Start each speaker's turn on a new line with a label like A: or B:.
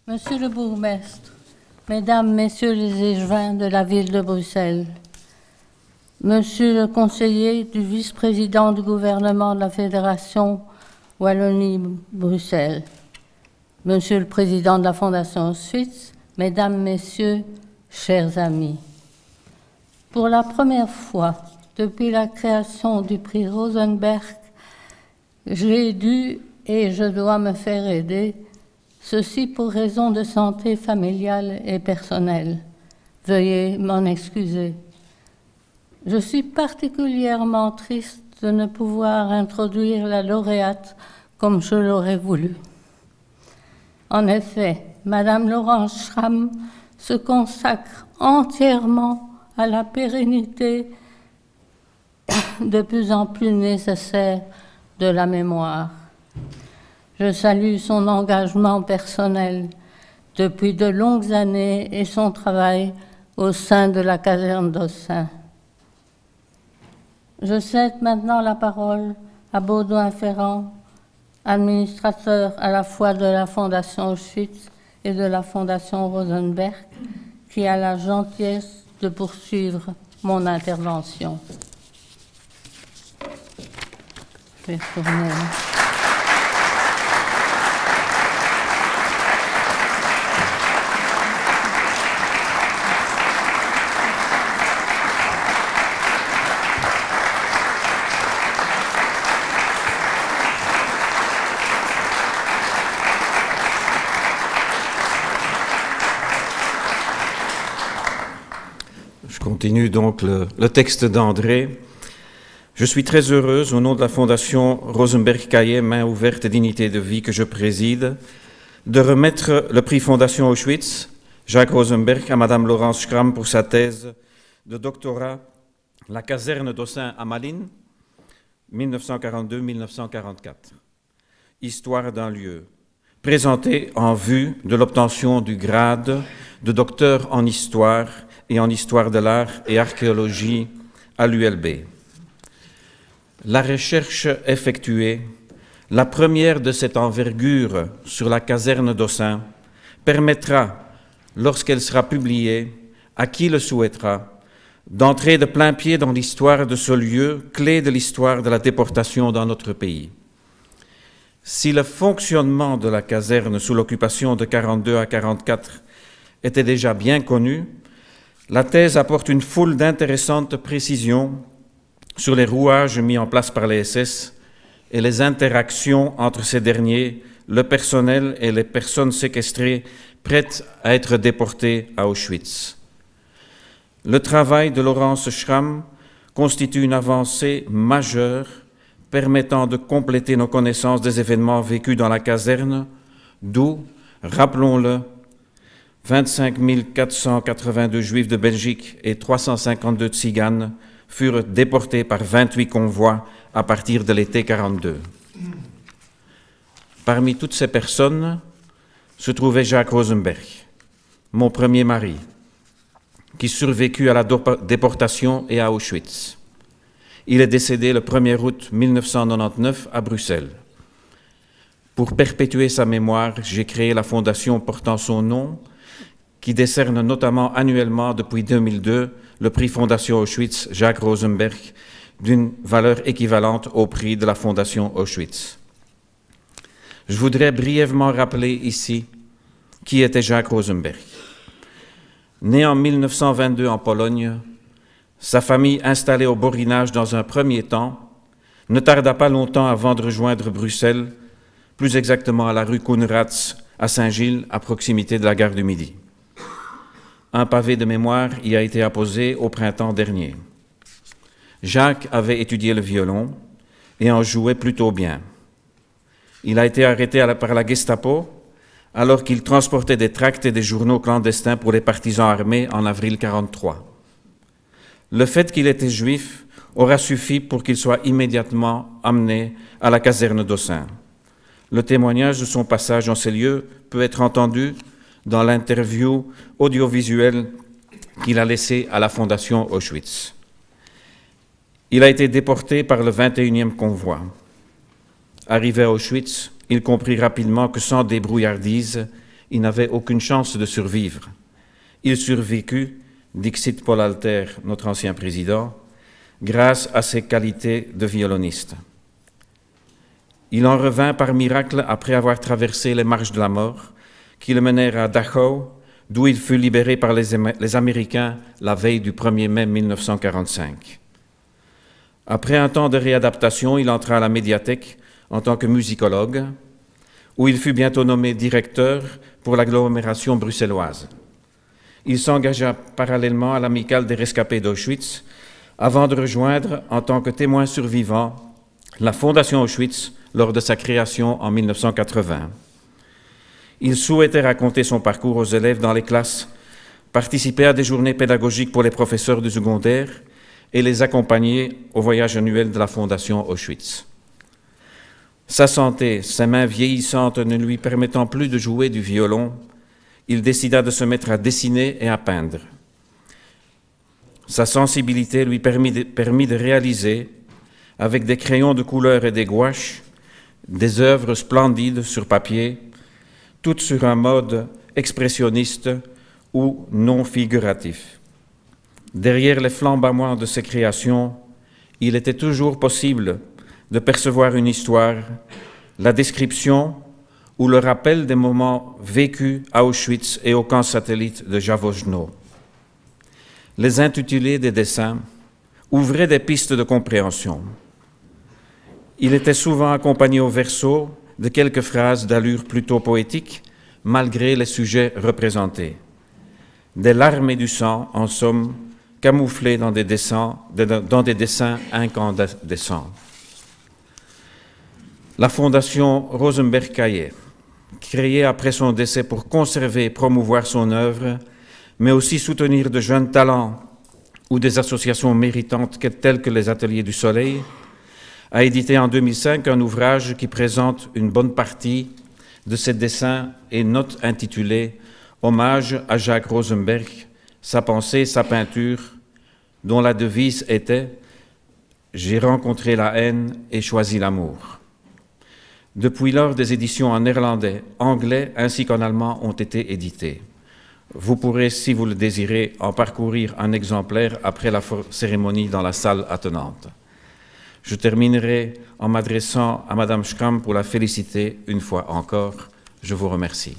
A: Monsieur le bourgmestre, Mesdames, Messieurs les échevins de la ville de Bruxelles, Monsieur le conseiller du vice-président du gouvernement de la Fédération Wallonie-Bruxelles, Monsieur le président de la Fondation Auschwitz, Mesdames, Messieurs, chers amis, pour la première fois depuis la création du prix Rosenberg, j'ai dû et je dois me faire aider, ceci pour raison de santé familiale et personnelle. Veuillez m'en excuser. Je suis particulièrement triste de ne pouvoir introduire la lauréate comme je l'aurais voulu. En effet, Madame Laurence Schramm se consacre entièrement à la pérennité de plus en plus nécessaire de la mémoire. Je salue son engagement personnel depuis de longues années et son travail au sein de la caserne d'Ossens. Je cède maintenant la parole à Baudouin Ferrand, administrateur à la fois de la Fondation Auschwitz et de la Fondation Rosenberg, qui a la gentillesse de poursuivre mon intervention. Je vais retourner là.
B: Je continue donc le texte d'André. Je suis très heureuse, au nom de la Fondation Rosenberg-Caillet, Main ouverte et dignité de vie que je préside, de remettre le prix Fondation Auschwitz, Jacques Rosenberg, à Madame Laurence Schramm pour sa thèse de doctorat « La caserne d'Ossens à Malines, 1942-1944 ». Histoire d'un lieu, présentée en vue de l'obtention du grade de docteur en histoire et en histoire de l'art et archéologie à l'ULB. La recherche effectuée, la première de cette envergure sur la caserne d'Ossens, permettra, lorsqu'elle sera publiée, à qui le souhaitera, d'entrer de plein pied dans l'histoire de ce lieu, clé de l'histoire de la déportation dans notre pays. Si le fonctionnement de la caserne sous l'occupation de 1942 à 1944 était déjà bien connu, la thèse apporte une foule d'intéressantes précisions sur les rouages mis en place par les SS et les interactions entre ces derniers, le personnel et les personnes séquestrées prêtes à être déportées à Auschwitz. Le travail de Laurence Schramm constitue une avancée majeure permettant de compléter nos connaissances des événements vécus dans la caserne, d'où, rappelons-le, 25 482 Juifs de Belgique et 352 Tziganes furent déportés par 28 convois à partir de l'été 1942. Parmi toutes ces personnes se trouvait Jacques Rosenberg, mon premier mari, qui survécut à la déportation et à Auschwitz. Il est décédé le 1er août 1999 à Bruxelles. Pour perpétuer sa mémoire, j'ai créé la fondation portant son nom, qui décerne notamment annuellement depuis 2002 le prix Fondation Auschwitz Jacques Rosenberg d'une valeur équivalente au prix de la Fondation Auschwitz. Je voudrais brièvement rappeler ici qui était Jacques Rosenberg. Né en 1922 en Pologne, sa famille installée au Borinage dans un premier temps ne tarda pas longtemps avant de rejoindre Bruxelles, plus exactement à la rue Koenraad à Saint-Gilles, à proximité de la gare du Midi. Un pavé de mémoire y a été apposé au printemps dernier. Jacques avait étudié le violon et en jouait plutôt bien. Il a été arrêté par la Gestapo alors qu'il transportait des tracts et des journaux clandestins pour les partisans armés en avril 1943. Le fait qu'il était juif aura suffi pour qu'il soit immédiatement amené à la caserne d'Ossens. Le témoignage de son passage en ces lieux peut être entendu dans l'interview audiovisuelle qu'il a laissée à la Fondation Auschwitz. Il a été déporté par le 21e convoi. Arrivé à Auschwitz, il comprit rapidement que sans débrouillardise, il n'avait aucune chance de survivre. Il survécut, dixit Paul Alter, notre ancien président, grâce à ses qualités de violoniste. Il en revint par miracle après avoir traversé les marches de la mort, qui le menèrent à Dachau, d'où il fut libéré par les Américains la veille du 1er mai 1945. Après un temps de réadaptation, il entra à la médiathèque en tant que musicologue, où il fut bientôt nommé directeur pour l'agglomération bruxelloise. Il s'engagea parallèlement à l'amicale des rescapés d'Auschwitz, avant de rejoindre, en tant que témoin survivant, la Fondation Auschwitz lors de sa création en 1980. Il souhaitait raconter son parcours aux élèves dans les classes, participer à des journées pédagogiques pour les professeurs du secondaire et les accompagner au voyage annuel de la Fondation Auschwitz. Sa santé, ses mains vieillissantes ne lui permettant plus de jouer du violon, il décida de se mettre à dessiner et à peindre. Sa sensibilité lui permit de réaliser, avec des crayons de couleur et des gouaches, des œuvres splendides sur papier, toutes sur un mode expressionniste ou non figuratif. Derrière les flamboiements de ses créations, il était toujours possible de percevoir une histoire, la description ou le rappel des moments vécus à Auschwitz et au camp satellite de Jaworzno. Les intitulés des dessins ouvraient des pistes de compréhension. Il était souvent accompagné au verso de quelques phrases d'allure plutôt poétique, malgré les sujets représentés. Des larmes et du sang, en somme, camouflés dans des dessins incandescents. La Fondation Rosenberg-Caillet, créée après son décès pour conserver et promouvoir son œuvre, mais aussi soutenir de jeunes talents ou des associations méritantes telles que les Ateliers du Soleil, a édité en 2005 un ouvrage qui présente une bonne partie de ses dessins et notes intitulées « Hommage à Jacques Rosenberg, sa pensée, sa peinture », dont la devise était « J'ai rencontré la haine et choisi l'amour ». Depuis lors, des éditions en néerlandais, anglais ainsi qu'en allemand ont été éditées. Vous pourrez, si vous le désirez, en parcourir un exemplaire après la cérémonie dans la salle attenante. Je terminerai en m'adressant à Madame Schramm pour la féliciter une fois encore. Je vous remercie.